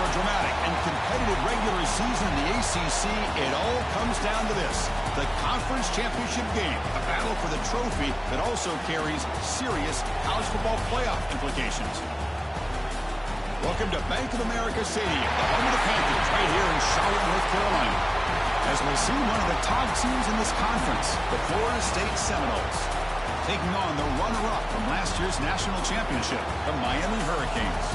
a dramatic and competitive regular season in the ACC, it all comes down to this: the conference championship game, a battle for the trophy that also carries serious college football playoff implications. Welcome to Bank of America Stadium, the home of the Panthers, right here in Charlotte, North Carolina, as we'll see one of the top teams in this conference, the Florida State Seminoles, taking on the runner-up from last year's national championship, the Miami Hurricanes.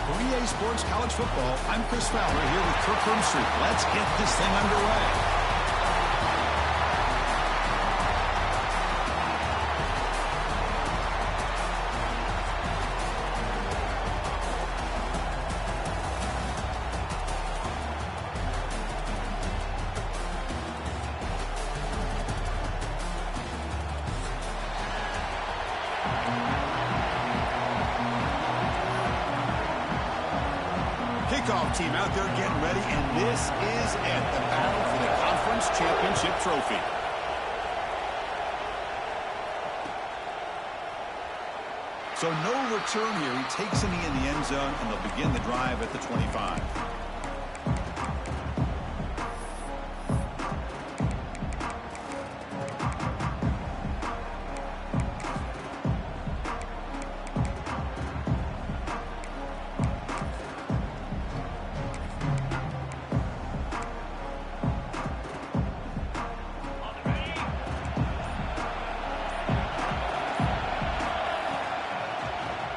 For EA Sports College Football, I'm Chris Fowler here with Kirk Herbstreit. Let's get this thing underway. Kickoff team out there getting ready, and this is it, the battle for the conference championship trophy. So no return here. He takes a knee in the end zone, and they'll begin the drive at the 25.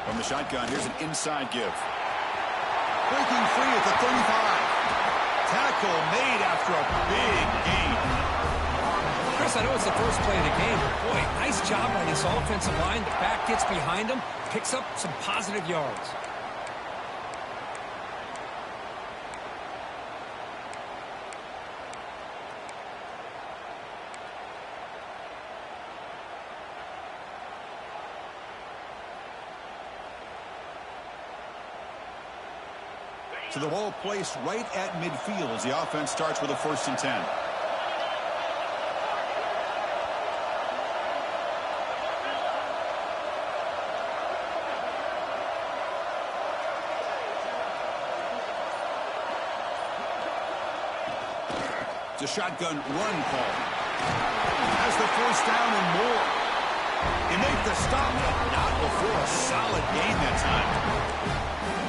From the shotgun, here's an inside give. Breaking free at the 35. Tackle made after a big gain. Chris, I know it's the first play of the game, but boy, nice job by this offensive line. The back gets behind him, picks up some positive yards. So the ball placed right at midfield as the offense starts with a 1st and 10. It's a shotgun run call. Has the 1st down and more. They make the stop, but not before a solid gain that time.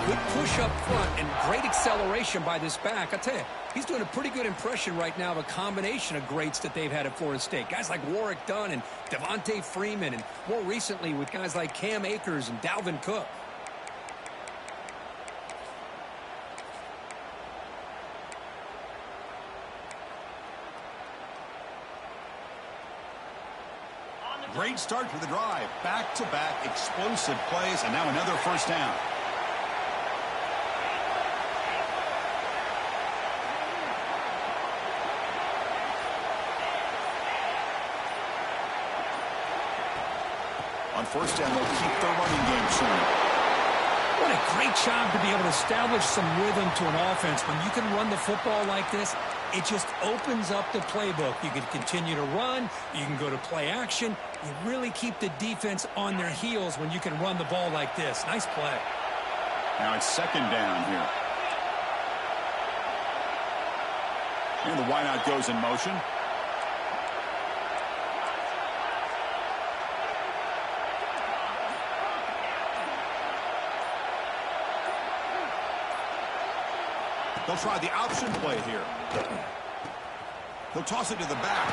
Good push up front and great acceleration by this back. I tell you, he's doing a pretty good impression right now of a combination of greats that they've had at Florida State. Guys like Warwick Dunn and Devontae Freeman, and more recently with guys like Cam Akers and Dalvin Cook. Great start for the drive. Back-to-back explosive plays, and now another 1st down. On 1st down, they'll keep their running game showing. What a great job to be able to establish some rhythm to an offense. When you can run the football like this, it just opens up the playbook. You can continue to run. You can go to play action. You really keep the defense on their heels when you can run the ball like this. Nice play. Now it's 2nd down here. And the wideout goes in motion. They'll try the option play here. They'll toss it to the back.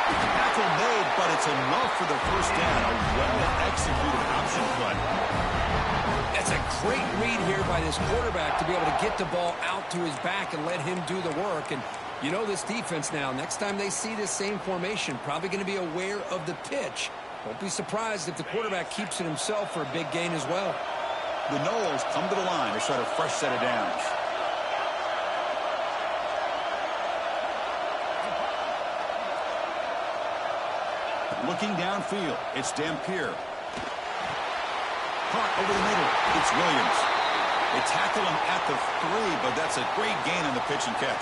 Tackle made, but it's enough for the 1st down. A well-executed option play. That's a great read here by this quarterback to be able to get the ball out to his back and let him do the work. And you know this defense now, next time they see this same formation, probably going to be aware of the pitch. Won't be surprised if the quarterback keeps it himself for a big gain as well. The Noles come to the line to start a fresh set of downs. Looking downfield, it's Dampier. Caught over the middle, it's Williams. They tackle him at the 3, but that's a great gain on the pitch and catch.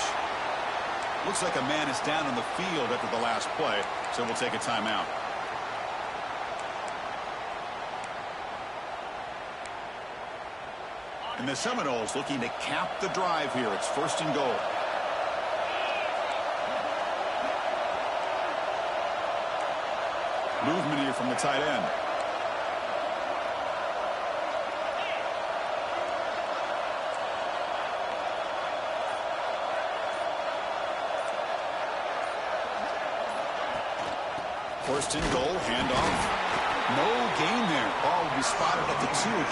Looks like a man is down on the field after the last play, so we'll take a timeout. And the Seminoles looking to cap the drive here. It's 1st and goal. Movement here from the tight end. First and goal, handoff. No gain there. Ball will be spotted at the 2.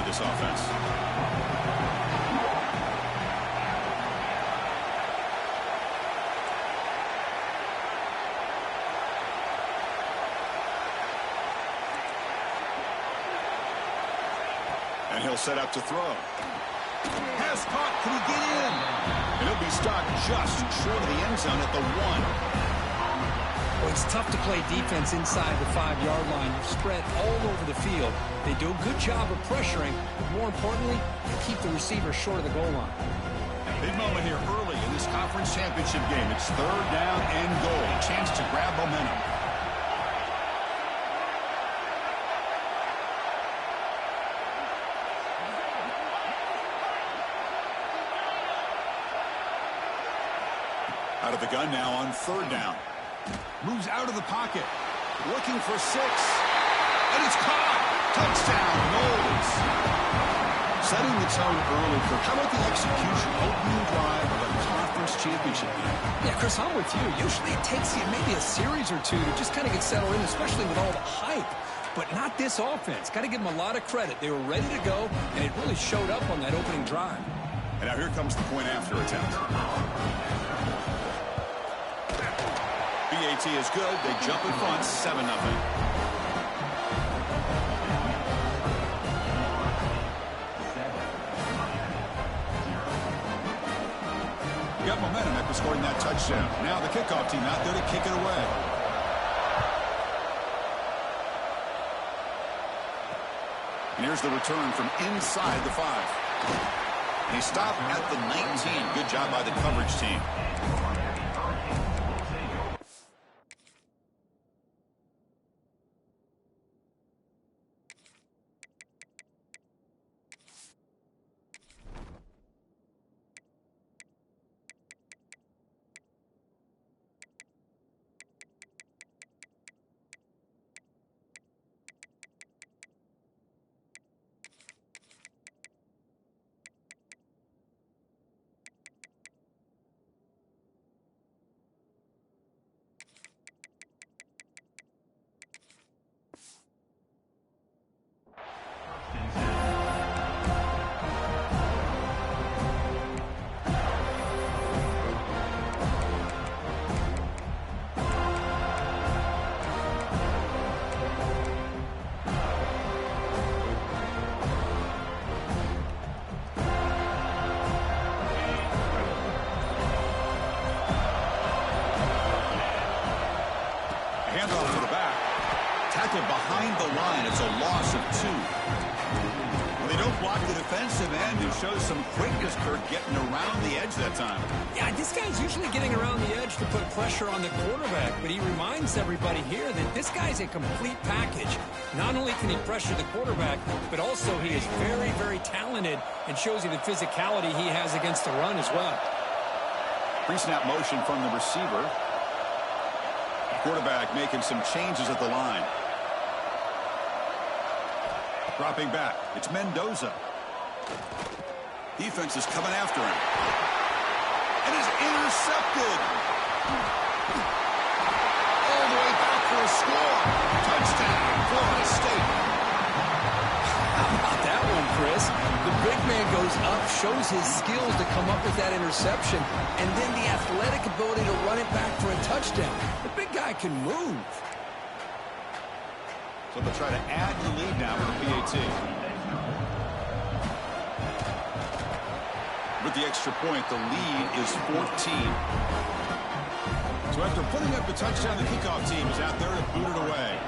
This offense. And he'll set up to throw. Pass caught. Can he get in? And he'll be stopped just short of the end zone at the 1. Well, it's tough to play defense inside the 5-yard line. You're spread all over the field. They do a good job of pressuring, but more importantly, they keep the receiver short of the goal line. Big moment here early in this conference championship game. It's 3rd down and goal. A chance to grab momentum. Out of the gun now on 3rd down. Moves out of the pocket. Looking for 6. And it's caught. Touchdown, Knowles. Setting the tone early for how about the execution, opening drive of a conference championship game? Yeah, Chris, I'm with you. Usually it takes you maybe a series or two to just kind of get settled in, especially with all the hype. But not this offense. Got to give them a lot of credit. They were ready to go, and it really showed up on that opening drive. And now here comes the point after attempt. BAT is good. They jump in front, 7-0. Got momentum after scoring that touchdown. Now the kickoff team out there to kick it away. And here's the return from inside the 5. They stop at the 19. Good job by the coverage team. Handoff to the back. Tackled behind the line. It's a loss of 2. Well, they don't block the defensive end, who shows some quickness, Kirk, getting around the edge that time. Yeah, this guy's usually getting around the edge to put pressure on the quarterback, but he reminds everybody here that this guy's a complete package. Not only can he pressure the quarterback, but also he is very, very talented and shows you the physicality he has against the run as well. Pre-snap motion from the receiver. Quarterback making some changes at the line. Dropping back. It's Mendoza. Defense is coming after him. And is intercepted. All the way back for a score. Touchdown, Florida State. How about that one, Chris? The big man goes up, shows his skills to come up with that interception, and then the athletic ability to run it back for a touchdown. The big guy can move. So they'll try to add the lead now with the PAT. With the extra point, the lead is 14. So after putting up a touchdown, the kickoff team is out there to boot it away.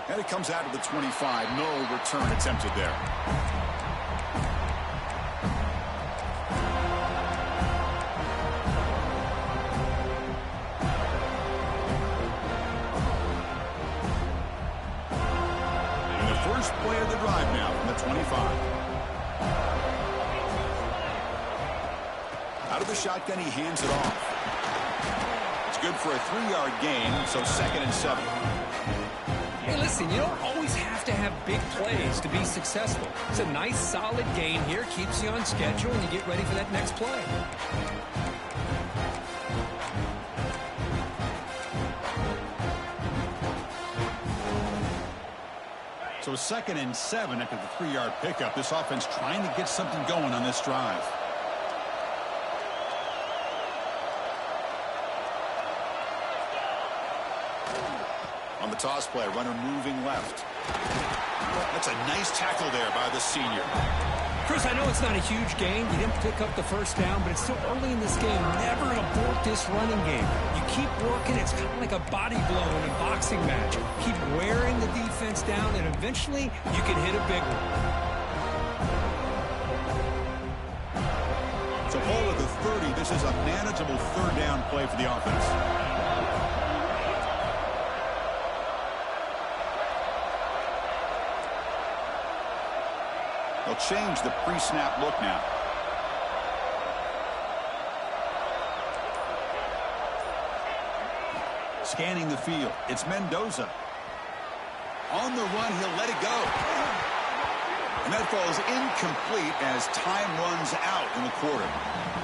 And it comes out of the 25. No return attempted there. And the first play of the drive now from the 25. Out of the shotgun, he hands it off. It's good for a 3-yard gain, so 2nd and 7. Hey, listen, you don't always have to have big plays to be successful. It's a nice, solid gain here. Keeps you on schedule, and you get ready for that next play. So 2nd and 7 after the 3-yard pickup. This offense trying to get something going on this drive. On the toss play, runner moving left. That's a nice tackle there by the senior. Chris, I know it's not a huge gain. You didn't pick up the first down, but it's still early in this game. Never abort this running game. You keep working. It's kind of like a body blow in a boxing match. Keep wearing the defense down, and eventually you can hit a big one. So ball at the 30. This is a manageable 3rd down play for the offense. They'll change the pre-snap look now. Scanning the field. It's Mendoza. On the run, he'll let it go. And that falls incomplete as time runs out in the quarter.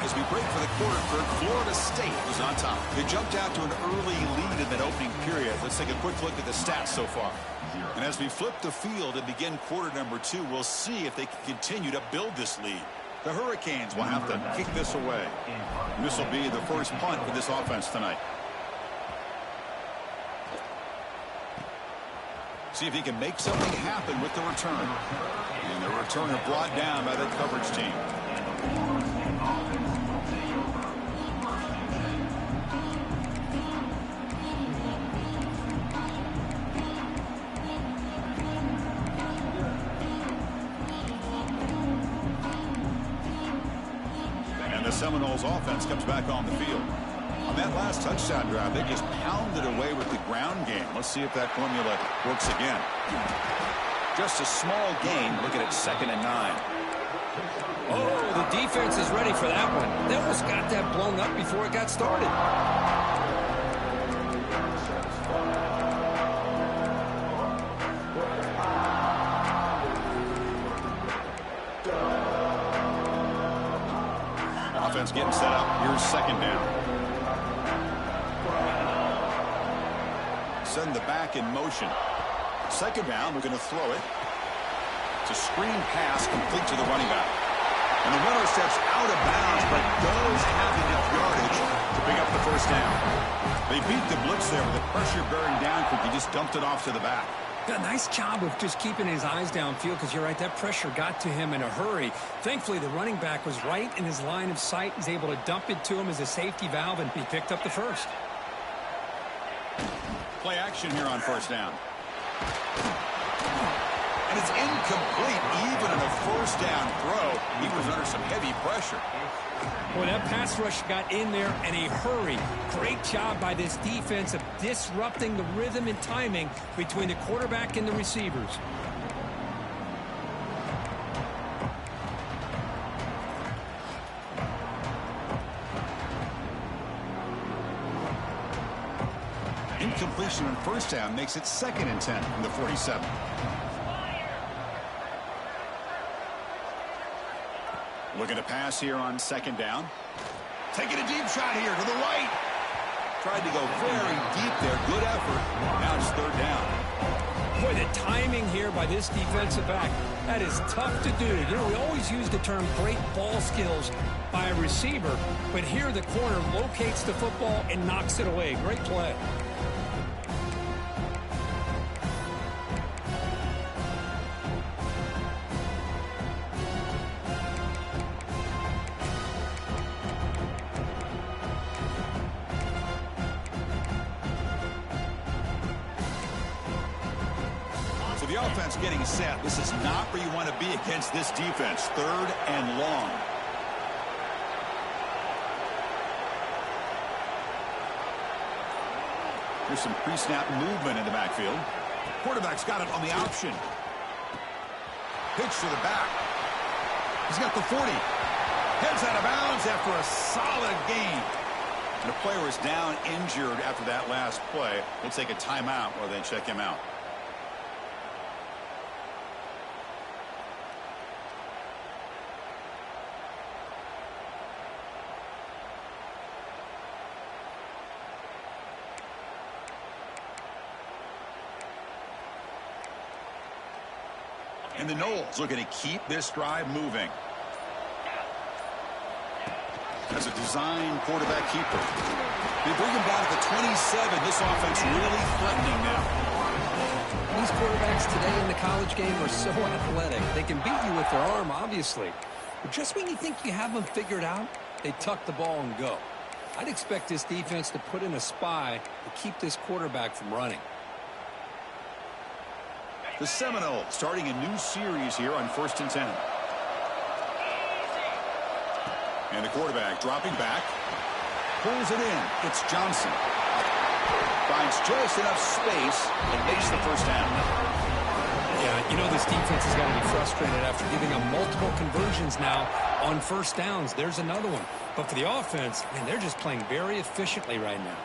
As we break for the quarter, Kirk, Florida State was on top. They jumped out to an early lead in that opening period. Let's take a quick look at the stats so far. And as we flip the field and begin quarter number 2, we'll see if they can continue to build this lead. The Hurricanes will have to kick this away. And this will be the first punt for this offense tonight. See if he can make something happen with the return. And the returner brought down by that coverage team. Seminoles offense comes back on the field. On that last touchdown drive, they just pounded away with the ground game. Let's see if that formula works again. Just a small gain. Look at it, 2nd and 9. Oh, the defense is ready for that one. They almost got that blown up before it got started. Offense getting set up. Here's 2nd down. Send the back in motion. 2nd down. We're going to throw it. It's a screen pass complete to the running back. And the runner steps out of bounds, but does have enough yardage to pick up the first down. They beat the blitz there with the pressure bearing down quick. He just dumped it off to the back. A nice job of just keeping his eyes downfield, because you're right, that pressure got to him in a hurry. Thankfully, the running back was right in his line of sight. He's able to dump it to him as a safety valve, and he picked up the first. Play action here on 1st down. And it's incomplete. Even in a 1st down throw, he was under some heavy pressure. Boy, that pass rush got in there in a hurry. Great job by this defense of disrupting the rhythm and timing between the quarterback and the receivers. Incompletion on 1st down makes it 2nd and 10 from the 47. Looking to pass here on 2nd down. Taking a deep shot here to the right. Tried to go very deep there. Good effort. Now it's 3rd down. Boy, the timing here by this defensive back, that is tough to do. You know, we always use the term great ball skills by a receiver, but here the corner locates the football and knocks it away. Great play. offense getting set. This is not where you want to be against this defense. 3rd and long. Here's some pre-snap movement in the backfield. Quarterback's got it on the option. Pitch to the back. He's got the 40. Heads out of bounds after a solid gain. And the player is down injured after that last play. We'll take a timeout while they check him out. And the Noles looking to keep this drive moving. As a design quarterback keeper. They bring him down to the 27. This offense really threatening now. These quarterbacks today in the college game are so athletic. They can beat you with their arm, obviously. But just when you think you have them figured out, they tuck the ball and go. I'd expect this defense to put in a spy to keep this quarterback from running. The Seminoles starting a new series here on 1st and 10. And the quarterback dropping back. Pulls it in. It's Johnson. Finds just enough space and makes the first down. Yeah, you know this defense has got to be frustrated after giving up multiple conversions now on 1st downs. There's another one. But for the offense, man, they're just playing very efficiently right now.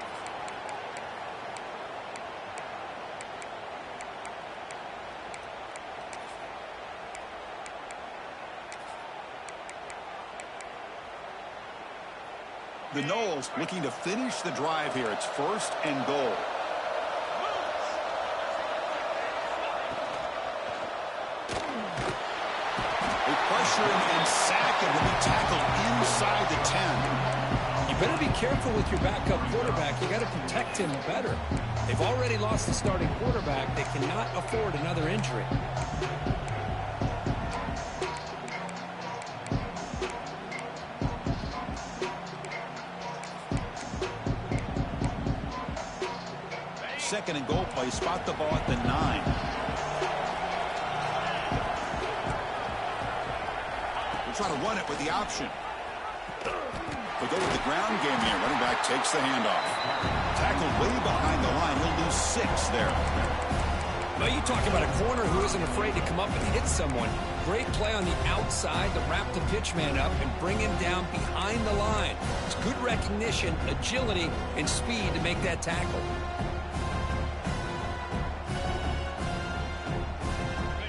The Noles looking to finish the drive here. It's 1st and goal. They pressure him and sack him. Will be tackled inside the 10. You better be careful with your backup quarterback. You got to protect him better. They've already lost the starting quarterback. They cannot afford another injury. Second and goal play. Spot the ball at the 9. We'll try to run it with the option. They go with the ground game here. Running back takes the handoff. Tackled way behind the line. He'll lose 6 there. Well, you talk about a corner who isn't afraid to come up and hit someone. Great play on the outside to wrap the pitch man up and bring him down behind the line. It's good recognition, agility, and speed to make that tackle.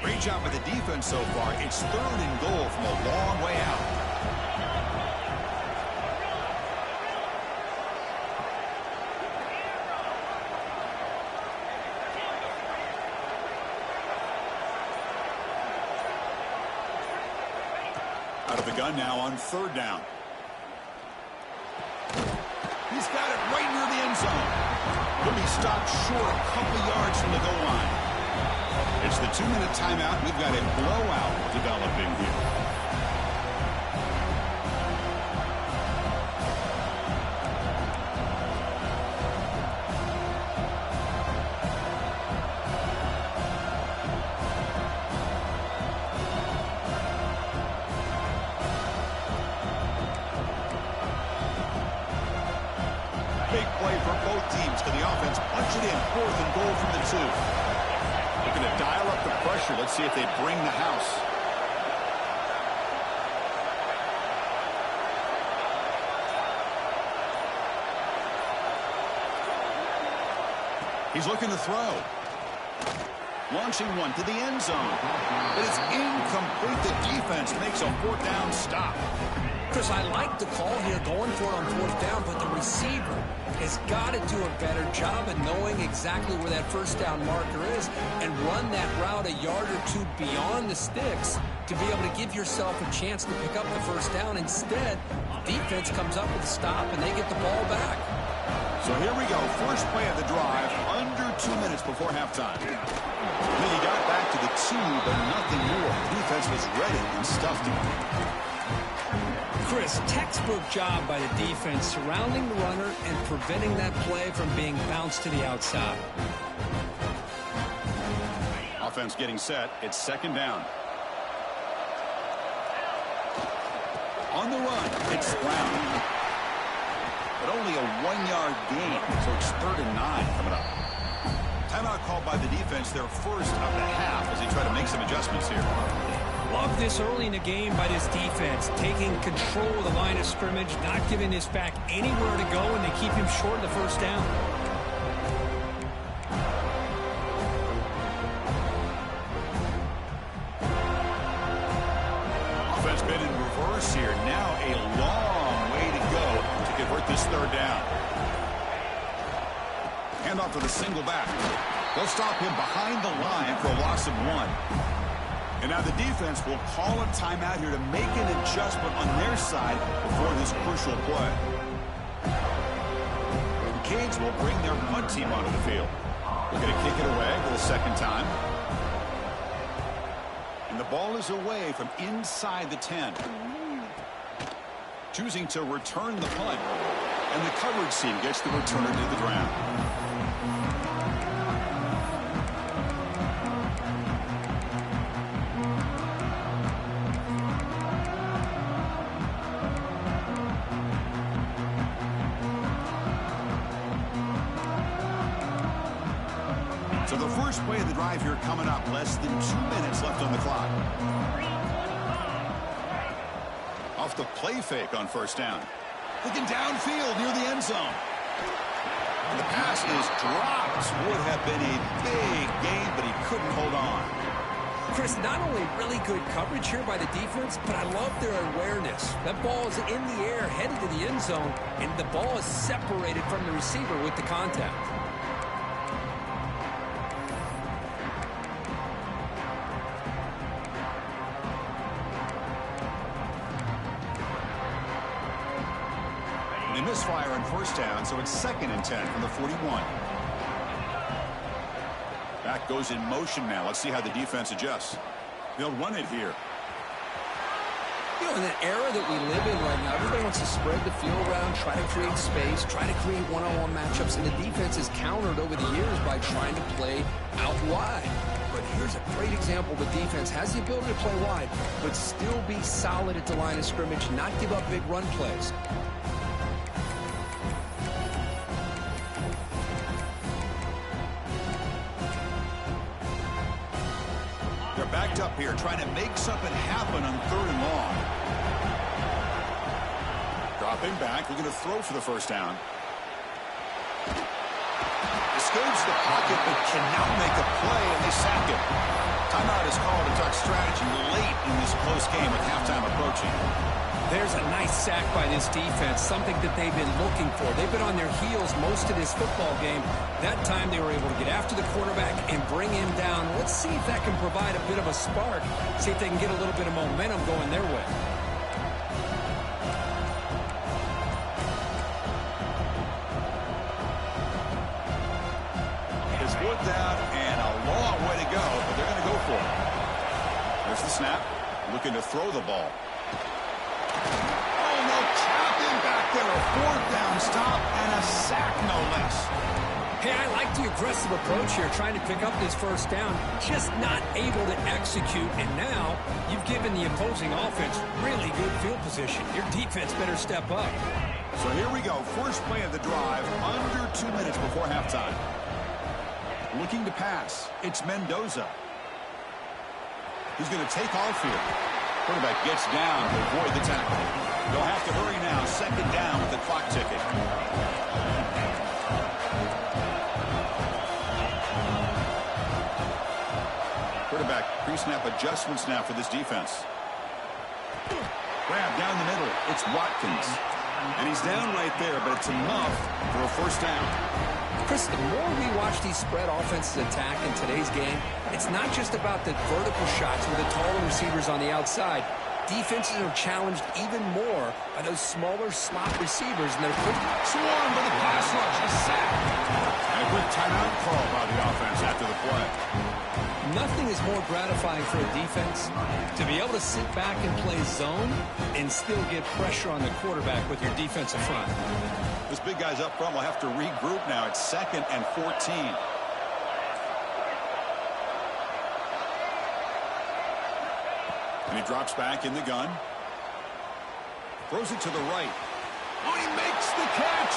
Great job by the defense so far. It's 3rd and goal from a long way out. Out of the gun now on 3rd down. He's got it right near the end zone. He'll be stopped short a couple yards from the goal line. It's the 2-minute timeout. We've got a blowout developing here. Big play for both teams. Can the offense punch it in? 4th and goal from the 2. Looking to dial up the pressure. Let's see if they bring the house. He's looking to throw. Launching one to the end zone. But it's incomplete. The defense makes a 4th down stop. Chris, I like the call here going for it on 4th down, but the receiver has got to do a better job of knowing exactly where that 1st down marker is and run that route a yard or 2 beyond the sticks to be able to give yourself a chance to pick up the 1st down. Instead, the defense comes up with a stop and they get the ball back. So here we go. First play of the drive, under 2 minutes before halftime. Then he got back to the 2, but nothing more. The defense was ready and stuffed him. Chris, textbook job by the defense surrounding the runner and preventing that play from being bounced to the outside. offense getting set. It's second down. On the run, it's Brown. But only a 1-yard gain, so it's 3rd and 9 coming up. Timeout called by the defense, their first of the half, as they try to make some adjustments here. Love this early in the game by this defense, taking control of the line of scrimmage, not giving this back anywhere to go, and they keep him short of the first down. Offense been in reverse here. Now a long way to go to convert this 3rd down. Handoff to the single back. They'll stop him behind the line for a loss of 1. And now the defense will call a timeout here to make an adjustment on their side before this crucial play. The Canes will bring their punt team onto the field. They're going to kick it away for the second time. And the ball is away from inside the 10. Choosing to return the punt. And the coverage team gets the returner to the ground. So the first play of the drive here coming up. Less than 2 minutes left on the clock. Off the play fake on first down. Looking downfield near the end zone. And the pass is dropped. Would have been a big gain, but he couldn't hold on. Chris, not only really good coverage here by the defense, but I love their awareness. That ball is in the air, headed to the end zone, and the ball is separated from the receiver with the contact. They misfire on first down, so it's 2nd and 10 from the 41. Back goes in motion now. Let's see how the defense adjusts. They'll run it here. You know, in the era that we live in right now, everybody wants to spread the field around, try to create space, try to create one-on-one matchups, and the defense is countered over the years by trying to play out wide. But here's a great example. The defense has the ability to play wide, but still be solid at the line of scrimmage, not give up big run plays. Backed up here, trying to make something happen on 3rd and long. Dropping back, looking to throw for the first down. Escapes the pocket, but cannot make a play, and they sack him. Timeout is called to talk strategy late in this close game with halftime approaching. There's a nice sack by this defense, something that they've been looking for. They've been on their heels most of this football game. That time they were able to get after the quarterback and bring him down. Let's see if that can provide a bit of a spark. See if they can get a little bit of momentum going their way. It's 4th down and a long way to go, but they're going to go for it. There's the snap. Looking to throw the ball. Oh, no, Chapman back there. A 4th down stop and a sack, no less. Hey, I like the aggressive approach here, trying to pick up this first down, just not able to execute, and now you've given the opposing offense really good field position. Your defense better step up. So here we go, first play of the drive, under 2 minutes before halftime. Looking to pass, it's Mendoza. He's going to take off here. Quarterback gets down to avoid the tackle. They'll have to hurry now, 2nd down with the clock ticking. Quarterback pre-snap adjustments now for this defense. Grab down the middle. It's Watkins. And he's down right there, but it's enough for a first down. Chris, the more we watch these spread offenses attack in today's game, it's not just about the vertical shots with the taller receivers on the outside. Defenses are challenged even more by those smaller slot receivers, and they're quick. Swarmed by the pass rush. A sack. And a quick timeout call by the offense after the play. Nothing is more gratifying for a defense to be able to sit back and play zone and still get pressure on the quarterback with your defensive front. This big guy's up front will have to regroup now. It's 2nd and 14. And he drops back in the gun. Throws it to the right. Oh, he makes the catch.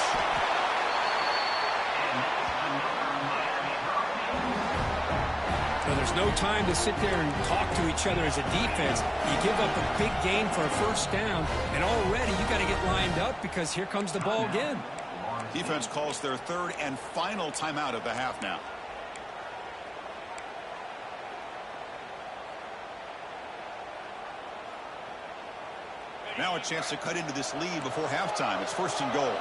So there's no time to sit there and talk to each other as a defense. You give up a big gain for a first down, and already you got to get lined up because here comes the ball again. Defense calls their third and final timeout of the half now. Now a chance to cut into this lead before halftime. It's 1st and goal.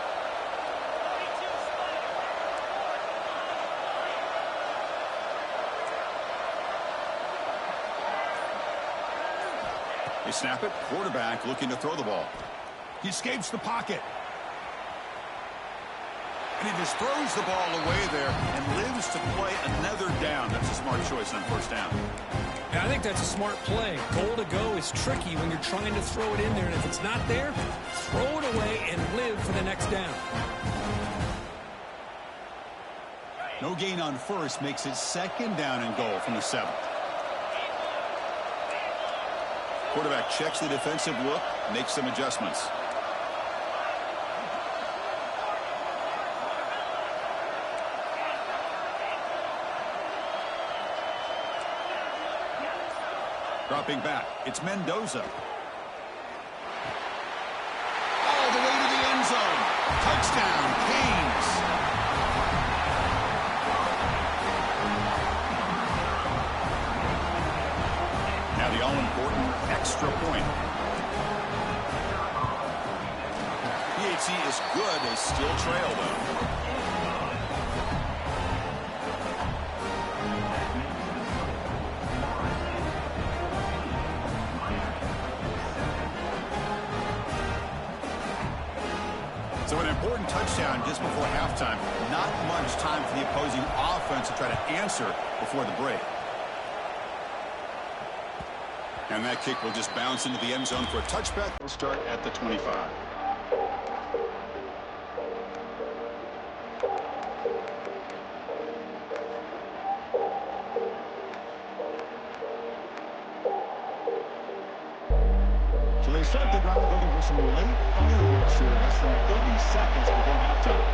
They snap it. Quarterback looking to throw the ball. He escapes the pocket. And he just throws the ball away there and lives to play another down. That's a smart choice on 1st down. Yeah, I think that's a smart play. Goal to go is tricky when you're trying to throw it in there. And if it's not there, throw it away and live for the next down. No gain on 1st makes it 2nd down and goal from the 7th. Quarterback checks the defensive look, makes some adjustments. Dropping back, it's Mendoza. All the way to the end zone. Touchdown, Canes. Now the all-important extra point. PAT is good. They still trail, though. So an important touchdown just before halftime. Not much time for the opposing offense to try to answer before the break. And that kick will just bounce into the end zone for a touchback. We'll start at the 25. So they start the drive looking for some late fireworks here. Less than 30 seconds before halftime.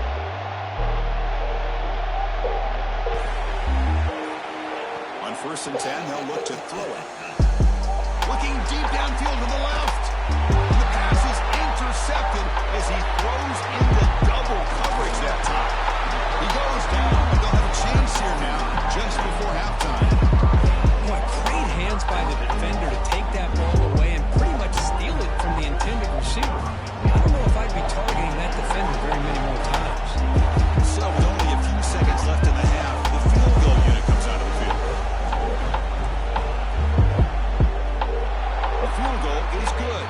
On 1st and 10, they'll look to throw it. Looking deep downfield to the left. The pass is intercepted as he throws into double coverage that time. He goes down, but they'll have a chance here now just before halftime. What great hands by the defender to take that ball away and pretty much steal it from the intended receiver. I don't know if I'd be targeting that defender very many more times. So with only a few seconds left in the half, the field goal unit comes out of the field. The field goal is good.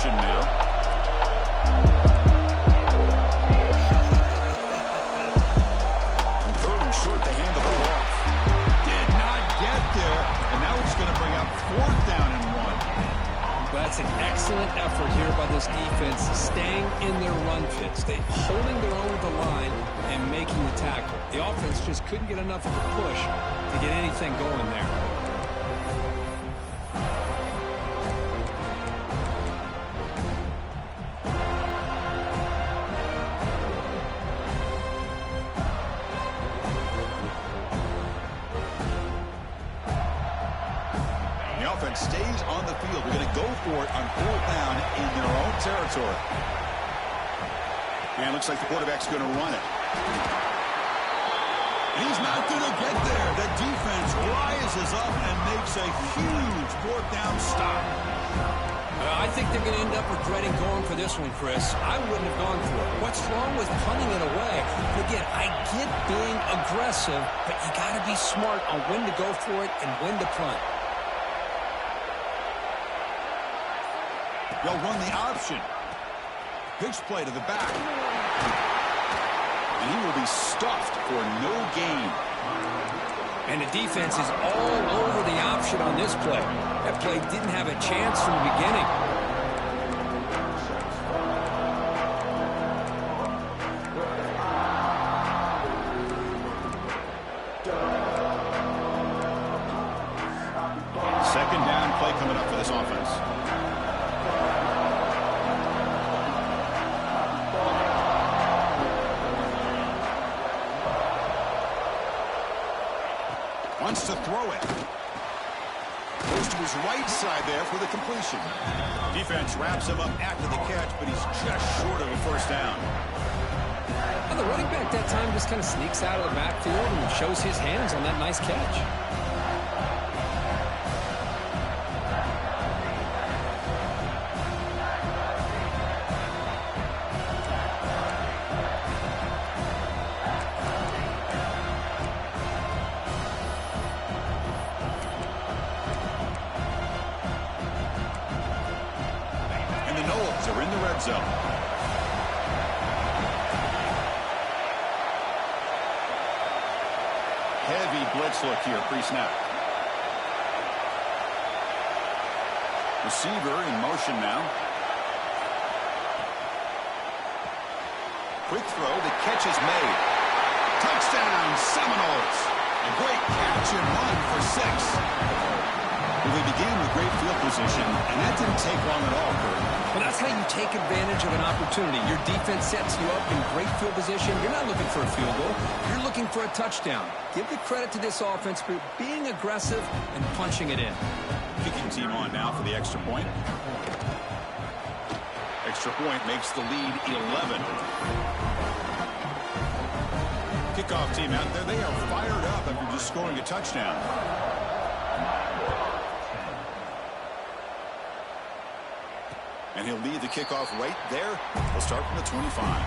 motion now. And third and short to hand the ball off. Did not get there. And now it's going to bring up 4th down and 1. That's an excellent effort here by this defense, staying in their run fits. They're holding their own at the line and making the tackle. The offense just couldn't get enough of a push to get anything going there. Stays on the field. We're going to go for it on 4th down in their own territory. And looks like the quarterback's going to run it. He's not going to get there. The defense rises up and makes a huge 4th down stop. I think they're going to end up regretting going for this one, Chris. I wouldn't have gone for it. What's wrong with punting it away? Again, I get being aggressive, but you got to be smart on when to go for it and when to punt. They'll run the option. Pitch play to the back. And he will be stuffed for no gain. And the defense is all over the option on this play. That play didn't have a chance from the beginning. Second down play coming up for this offense. Wants to throw it. Goes to his right side there for the completion. Defense wraps him up after the catch, but he's just short of a 1st down. And the running back that time just kind of sneaks out of the backfield and shows his hands on that nice catch. Are in the red zone. Heavy blitz look here pre-snap. Receiver in motion now. Quick throw. The catch is made. Touchdown, Seminoles. A great catch and run for 6. Well, they began with great field position, and that didn't take long at all, Kurt. Well, that's how you take advantage of an opportunity. Your defense sets you up in great field position. You're not looking for a field goal. You're looking for a touchdown. Give the credit to this offense for being aggressive and punching it in. Kicking team on now for the extra point. Extra point makes the lead 11. Kickoff team out there. They are fired up after just scoring a touchdown. And he'll lead the kickoff right there. He'll start from the 25.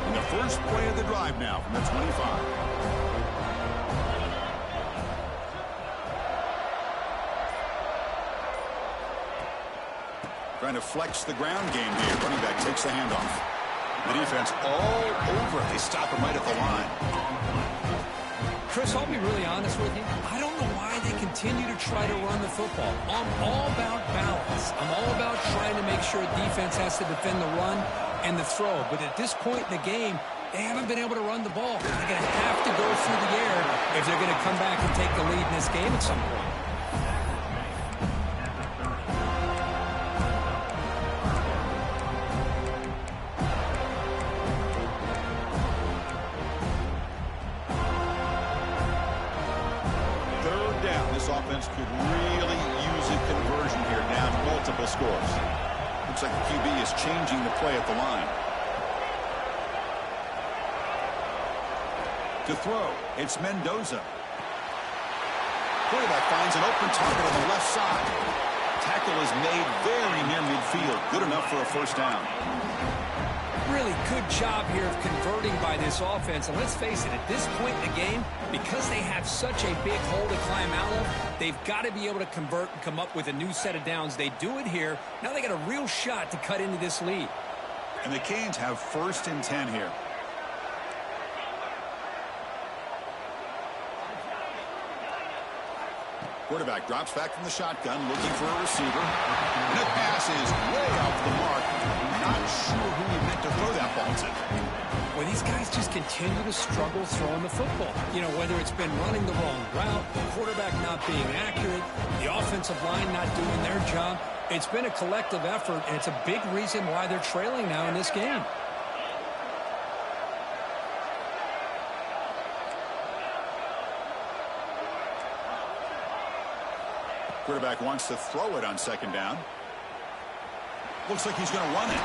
And the first play of the drive now from the 25. Trying to flex the ground game here. Running back takes the handoff. The defense all over it. They stop him right at the line. Chris, I'll be really honest with you. I don't know why they continue to try to run the football. I'm all about balance. I'm all about trying to make sure defense has to defend the run and the throw. But at this point in the game, they haven't been able to run the ball. They're going to have to go through the air if they're going to come back and take the lead in this game at some point. Offense could really use a conversion here, down multiple scores. Looks like the QB is changing the play at the line. To throw, it's Mendoza. Quarterback finds an open target on the left side. Tackle is made very near midfield. Good enough for a 1st down. Really good job here of converting by this offense. And let's face it, at this point in the game, because they have such a big hole to climb out of, they've got to be able to convert and come up with a new set of downs. They do it here. Now they got a real shot to cut into this lead. And the Canes have 1st and 10 here. Quarterback drops back from the shotgun, looking for a receiver. And the pass is way off the mark. Not sure who he meant to throw that ball to. Well, these guys just continue to struggle throwing the football. You know, whether it's been running the wrong route, the quarterback not being accurate, the offensive line not doing their job. It's been a collective effort, and it's a big reason why they're trailing now in this game. Quarterback wants to throw it on 2nd down. Looks like he's going to run it.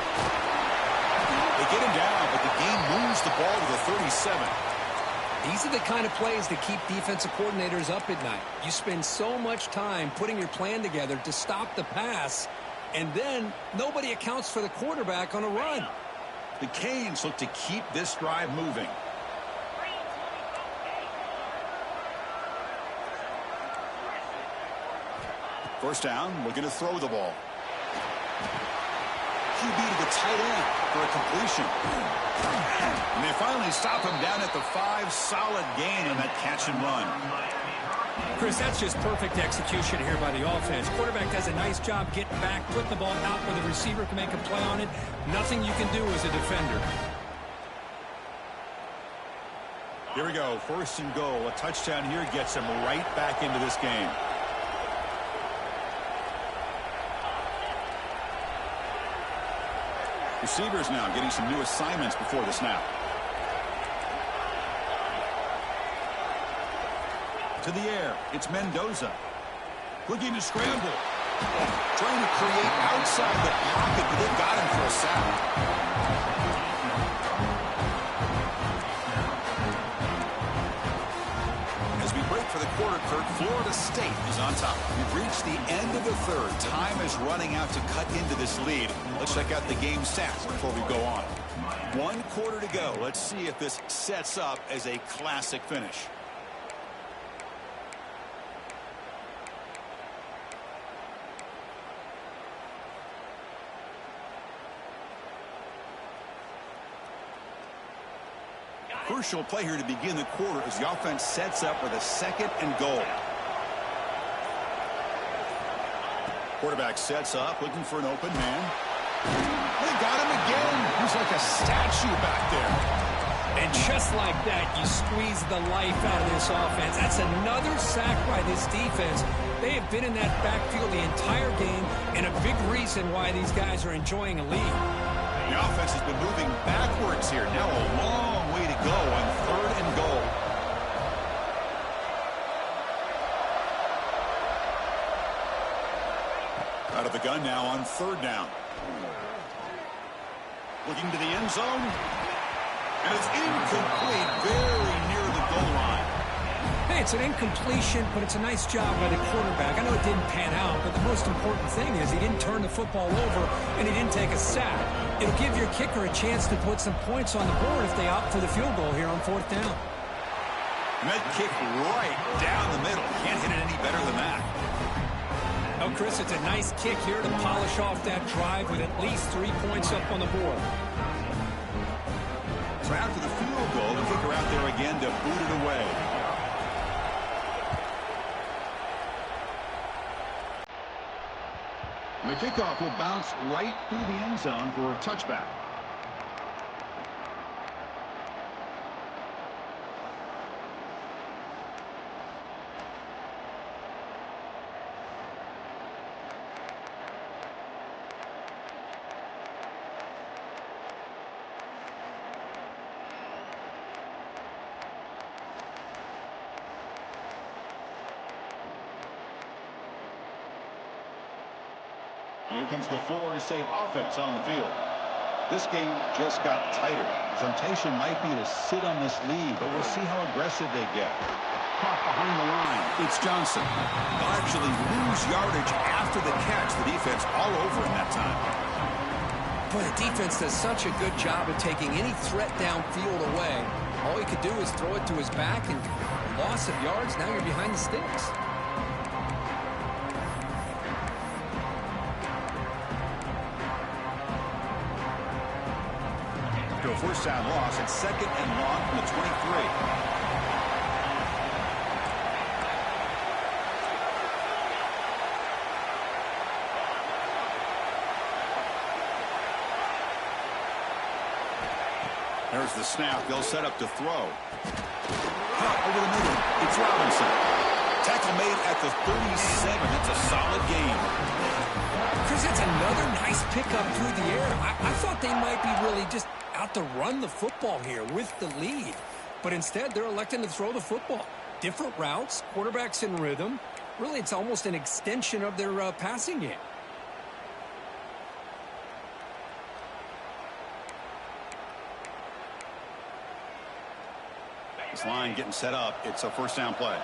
They get him down, but the game moves the ball to the 37. These are the kind of plays that keep defensive coordinators up at night. You spend so much time putting your plan together to stop the pass, and then nobody accounts for the quarterback on a run. The Canes look to keep this drive moving. First down, looking to throw the ball. QB to the tight end for a completion. And they finally stop him down at the 5. Solid gain on that catch and run. Chris, that's just perfect execution here by the offense. Quarterback does a nice job getting back, put the ball out where the receiver can make a play on it. Nothing you can do as a defender. Here we go, 1st and goal. A touchdown here gets them right back into this game. Receivers now getting some new assignments before the snap. To the air, it's Mendoza. Looking to scramble. Trying to create outside the pocket, but they've got him for a sack. As we break for the quarter, Kirk, Florida State is on top. We've reached the end of the 3rd. Time is running out to cut into this lead. Let's check out the game stats before we go on. 1 quarter to go. Let's see if this sets up as a classic finish. Crucial play here to begin the quarter as the offense sets up with a 2nd and goal. Quarterback sets up, looking for an open man. They got him again. He's like a statue back there. And just like that, you squeeze the life out of this offense. That's another sack by this defense. They have been in that backfield the entire game, and a big reason why these guys are enjoying a lead. The offense has been moving backwards here. Now a long way to go on 3rd and goal. Out of the gun now on 3rd down. Looking to the end zone. And it's incomplete, very near the goal line. Hey, it's an incompletion, but it's a nice job by the quarterback. I know it didn't pan out, but the most important thing is he didn't turn the football over and he didn't take a sack. It'll give your kicker a chance to put some points on the board if they opt for the field goal here on 4th down. And that kick right down the middle. Can't hit it any better than that. Oh, Chris, it's a nice kick here to polish off that drive with at least 3 points up on the board. So after the field goal, the kicker out there again to boot it away. The kickoff will bounce right through the end zone for a touchback. Here comes the Florida State offense on the field. This game just got tighter. Temptation might be to sit on this lead, but we'll see how aggressive they get. Caught behind the line. It's Johnson. They'll actually lose yardage after the catch. The defense all over him that time. Boy, the defense does such a good job of taking any threat downfield away. All he could do is throw it to his back, and loss of yards, now you're behind the sticks. To a first down loss, it's 2nd and long from the 23. There's the snap. They'll set up to throw. Cut over the middle. It's Robinson. Tackle made at the 37. It's a solid gain. Chris, that's another nice pickup through the air. I thought they might be really just out to run the football here with the lead. But instead, they're electing to throw the football. Different routes, quarterbacks in rhythm. Really, it's almost an extension of their passing game. This line getting set up. It's a first down play.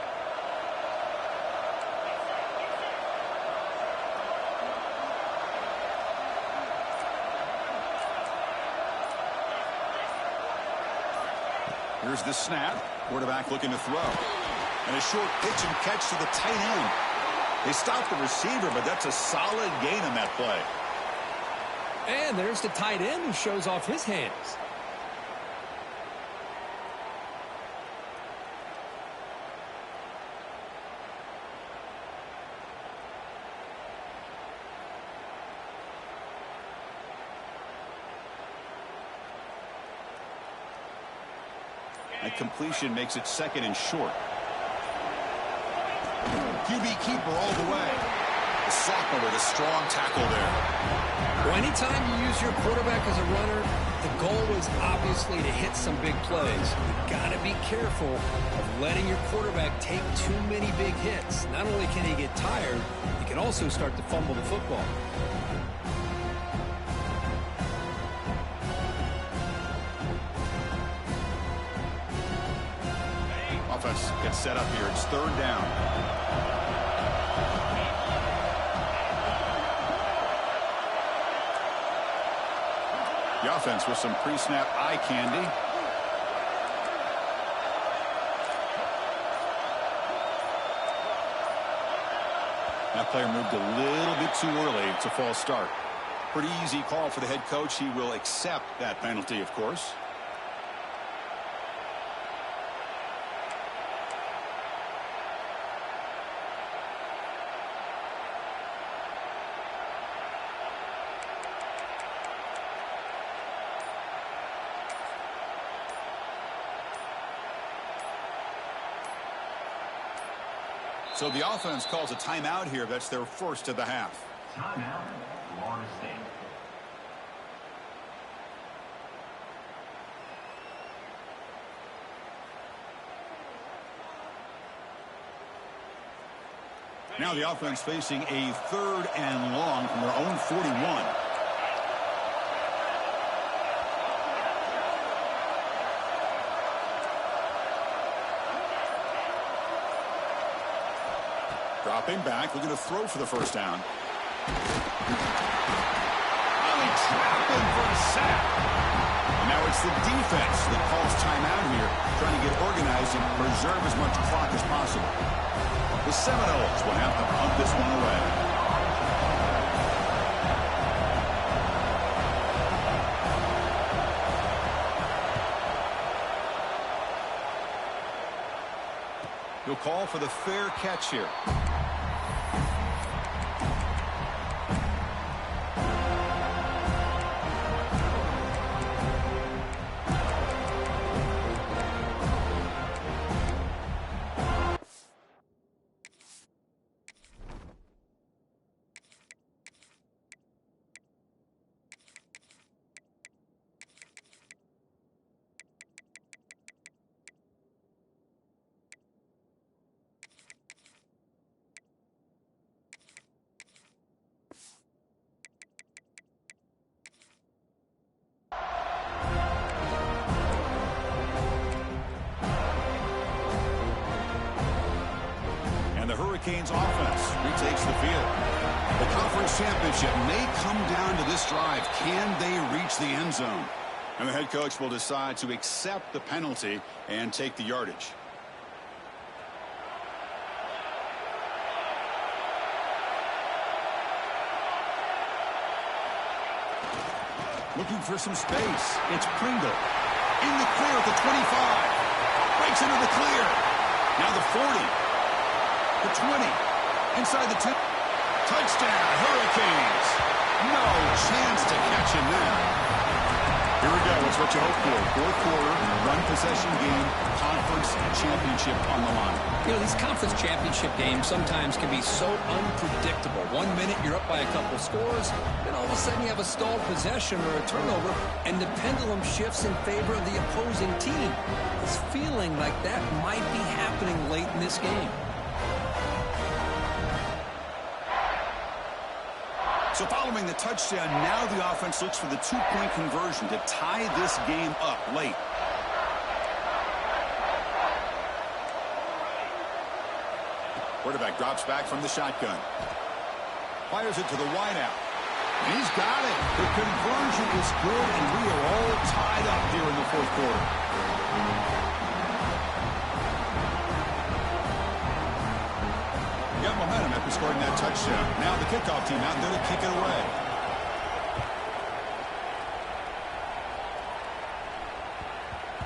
Here's the snap. Quarterback looking to throw. And a short pitch and catch to the tight end. They stopped the receiver, but that's a solid gain on that play. And there's the tight end who shows off his hands. That completion makes it 2nd and short. QB keeper all the way. The sophomore with a strong tackle there. Well, anytime you use your quarterback as a runner, the goal is obviously to hit some big plays. You've got to be careful of letting your quarterback take too many big hits. Not only can he get tired, he can also start to fumble the football. Offense gets set up here. It's 3rd down. The offense with some pre-snap eye candy. That player moved a little bit too early. It's a false start. Pretty easy call for the head coach. He will accept that penalty, of course. So the offense calls a timeout here. That's their first of the half. Timeout, Florida State. Now the offense facing a 3rd and long from their own 41. Dropping back, looking to throw for the first down. Really trapping for a sack. And now it's the defense that calls timeout here, trying to get organized and preserve as much clock as possible. The Seminoles will have to punt this one away. He'll call for the fair catch here. Hurricanes offense retakes the field. The conference championship may come down to this drive. Can they reach the end zone? And the head coach will decide to accept the penalty and take the yardage. Looking for some space. It's Pringle. In the clear at the 25. Breaks into the clear. Now the 40. The 20. Inside the 10. Touchdown, Hurricanes. No chance to catch him there. Here we go. It's what you hope for. Fourth quarter, one-possession game, conference championship on the line. You know, these conference championship games sometimes can be so unpredictable. 1 minute you're up by a couple scores, then all of a sudden you have a stalled possession or a turnover, and the pendulum shifts in favor of the opposing team. It's feeling like that might be happening late in this game. So following the touchdown, now the offense looks for the two-point conversion to tie this game up late. Quarterback drops back from the shotgun. Fires it to the wideout. And he's got it. The conversion is good, and we are all tied up here in the fourth quarter. Got momentum after scoring that touchdown. Now the kickoff team out there to kick it away.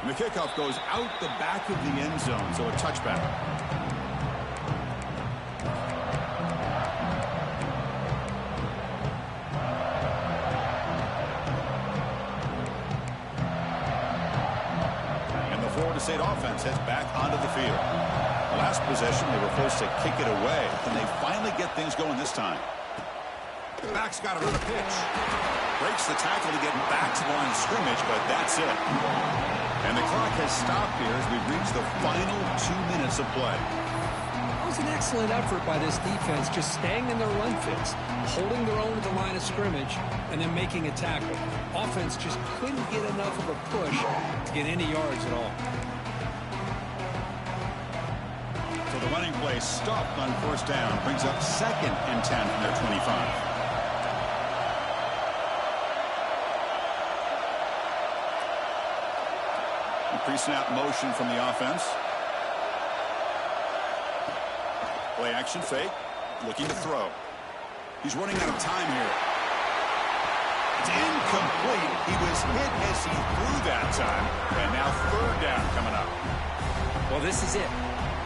And the kickoff goes out the back of the end zone, so a touchback. And the Florida State offense heads back onto the field. Last possession, they were forced to kick it away. Can they finally get things going this time? The back's got another pitch. Breaks the tackle to get back to the line of scrimmage, but that's it. And the clock has stopped here as we've reached the final 2 minutes of play. That was an excellent effort by this defense, just staying in their run fits, holding their own at the line of scrimmage, and then making a tackle. Offense just couldn't get enough of a push to get any yards at all. So the running play stopped on first down. Brings up 2nd and 10 from their 25. Pre-snap motion from the offense. Play action fake. Looking to throw. He's running out of time here. It's incomplete. He was hit as he threw that time. And now 3rd down coming up. Well, this is it.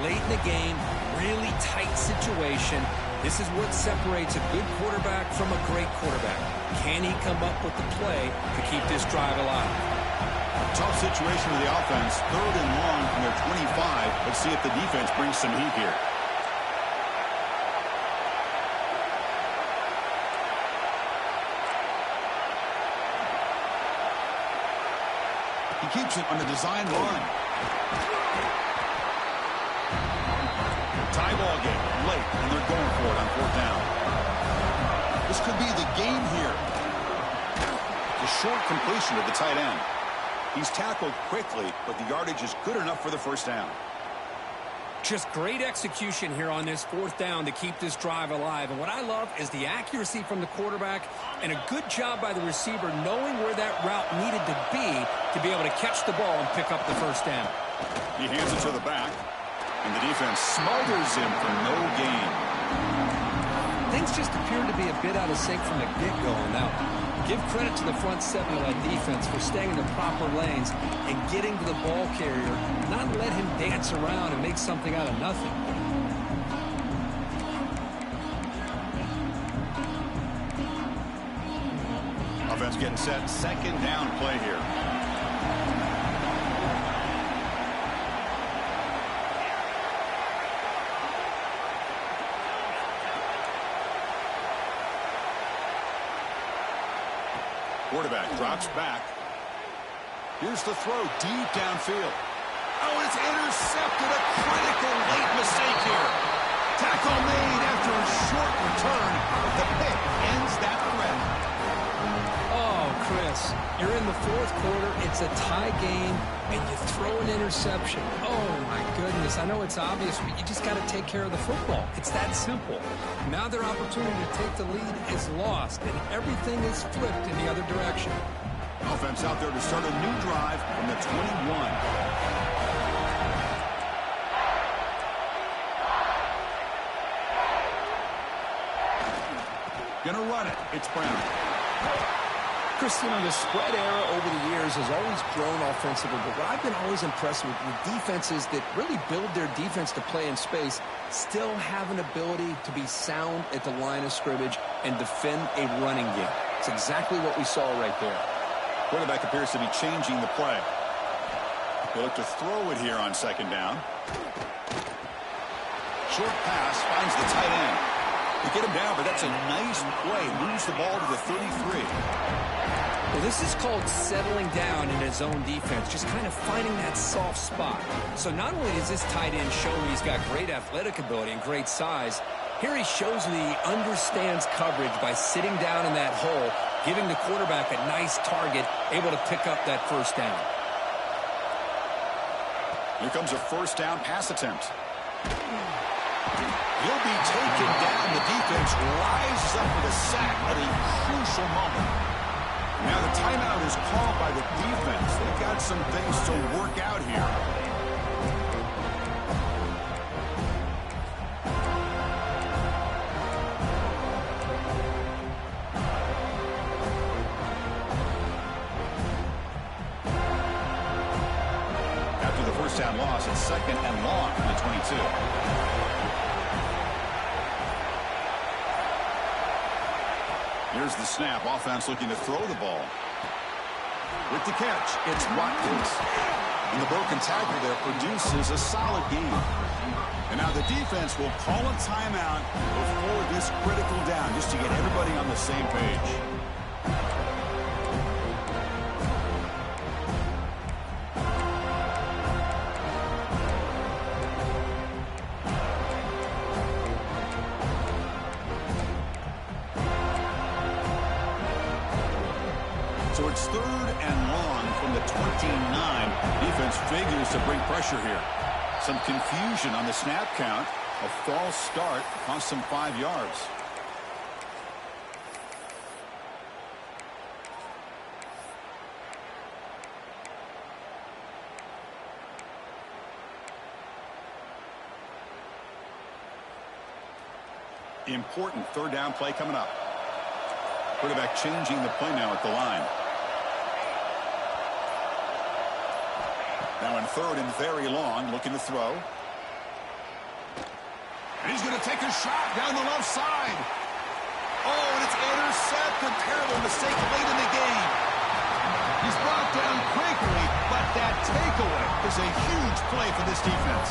Late in the game, really tight situation. This is what separates a good quarterback from a great quarterback. Can he come up with the play to keep this drive alive? Tough situation with the offense. 3rd and long from their 25. Let's see if the defense brings some heat here. He keeps it on the design run. Tie ball game late, and they're going for it on 4th down. This could be the game here. The short completion to the tight end. He's tackled quickly, but the yardage is good enough for the 1st down. Just great execution here on this 4th down to keep this drive alive. And what I love is the accuracy from the quarterback and a good job by the receiver knowing where that route needed to be able to catch the ball and pick up the 1st down. He hands it to the back, and the defense smothers him for no gain. Things just appeared to be a bit out of sync from the get-go. Now, give credit to the front 7 of that defense for staying in the proper lanes and getting to the ball carrier, not let him dance around and make something out of nothing. Offense getting set. 2nd down play here. Quarterback drops back. Here's the throw deep downfield. Oh, it's intercepted. A critical late mistake here. Tackle made after a short return. The pick ends that threat. Oh, Chris, this. You're in the fourth quarter, it's a tie game, and you throw an interception. Oh, my goodness. I know it's obvious, but you just got to take care of the football. It's that simple. Now their opportunity to take the lead is lost, and everything is flipped in the other direction. Offense out there to start a new drive from the 21. Gonna run it. It's Brown. Chris, you know, the spread era over the years has always grown offensively, but what I've been always impressed with defenses that really build their defense to play in space still have an ability to be sound at the line of scrimmage and defend a running game. It's exactly what we saw right there. Quarterback appears to be changing the play. They look to throw it here on second down. Short pass finds the tight end. They get him down, but that's a nice play. Moves the ball to the 33. Well, this is called settling down in his own defense, just kind of finding that soft spot. So not only does this tight end show he's got great athletic ability and great size, here he shows that he understands coverage by sitting down in that hole, giving the quarterback a nice target, able to pick up that first down. Here comes a first down pass attempt. He'll be taken down. The defense rises up with a sack at a crucial moment. Now the timeout is called by the defense. They've got some things to work out here. After the first down loss, it's second and long from the 22. Here's the snap. Offense looking to throw the ball. With the catch, it's Watkins. And the broken tackle there produces a solid gain. And now the defense will call a timeout before this critical down, just to get everybody on the same page. So it's third and long from the 29. Defense figures to bring pressure here. Some confusion on the snap count. A false start cost them 5 yards. Important third down play coming up. Quarterback changing the play now at the line. Now in third and very long, looking to throw. And he's going to take a shot down the left side. Oh, and it's intercepted. Terrible mistake late in the game. He's brought down quickly, but that takeaway is a huge play for this defense.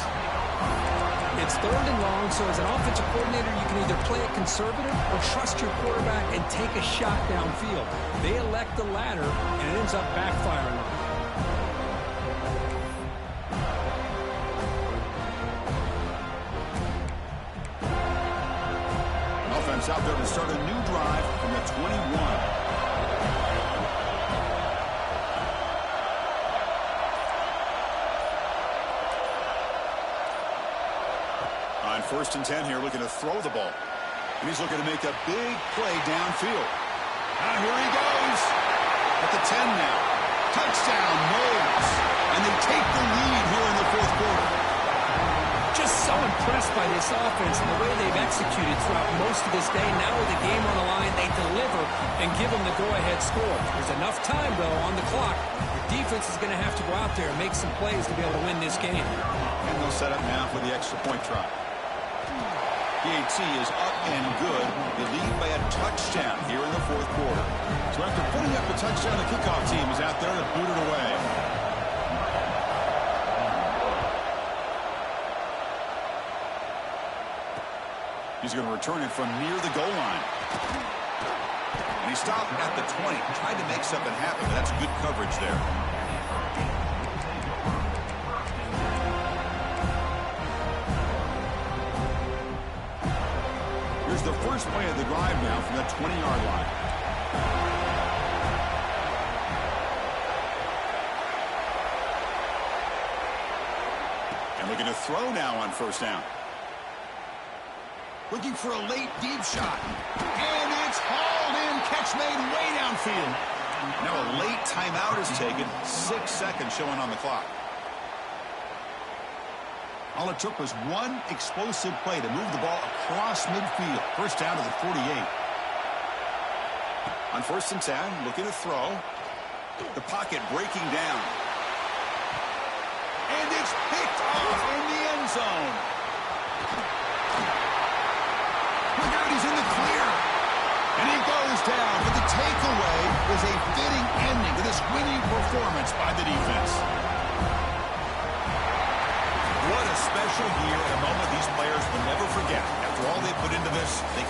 It's third and long, so as an offensive coordinator, you can either play it conservative or trust your quarterback and take a shot downfield. They elect the latter, and it ends up backfiring on them. Offense out there to start a new drive from the 21. On first and 10 here, looking to throw the ball. And he's looking to make a big play downfield. Now here he goes. At the 10 now. Touchdown, Knowles. And they take the lead here in the fourth quarter. Just so impressed by this offense and the way they've executed throughout most of this day. Now with the game on the line, they deliver and give them the go-ahead score. There's enough time, though, on the clock. The defense is going to have to go out there and make some plays to be able to win this game. And they'll set up now for the extra point try. PAT is up and good. They lead by a touchdown here in the fourth quarter. So after putting up a touchdown, the kickoff team is out there to boot it away. He's going to return it from near the goal line. And he stopped at the 20. Tried to make something happen, but that's good coverage there. Here's the first play of the drive now from the 20-yard line. Looking to throw now on first down. Looking for a late deep shot. And it's hauled in. Catch made way downfield. Now a late timeout is taken. 6 seconds showing on the clock. All it took was one explosive play to move the ball across midfield. First down to the 48. On 1st and 10, looking to throw. The pocket breaking down. And it's picked off in the end zone. Look out, he's in the clear. And he goes down. But the takeaway is a fitting ending to this winning performance by the defense. What a special year and a moment these players will never forget. After all they put into this, they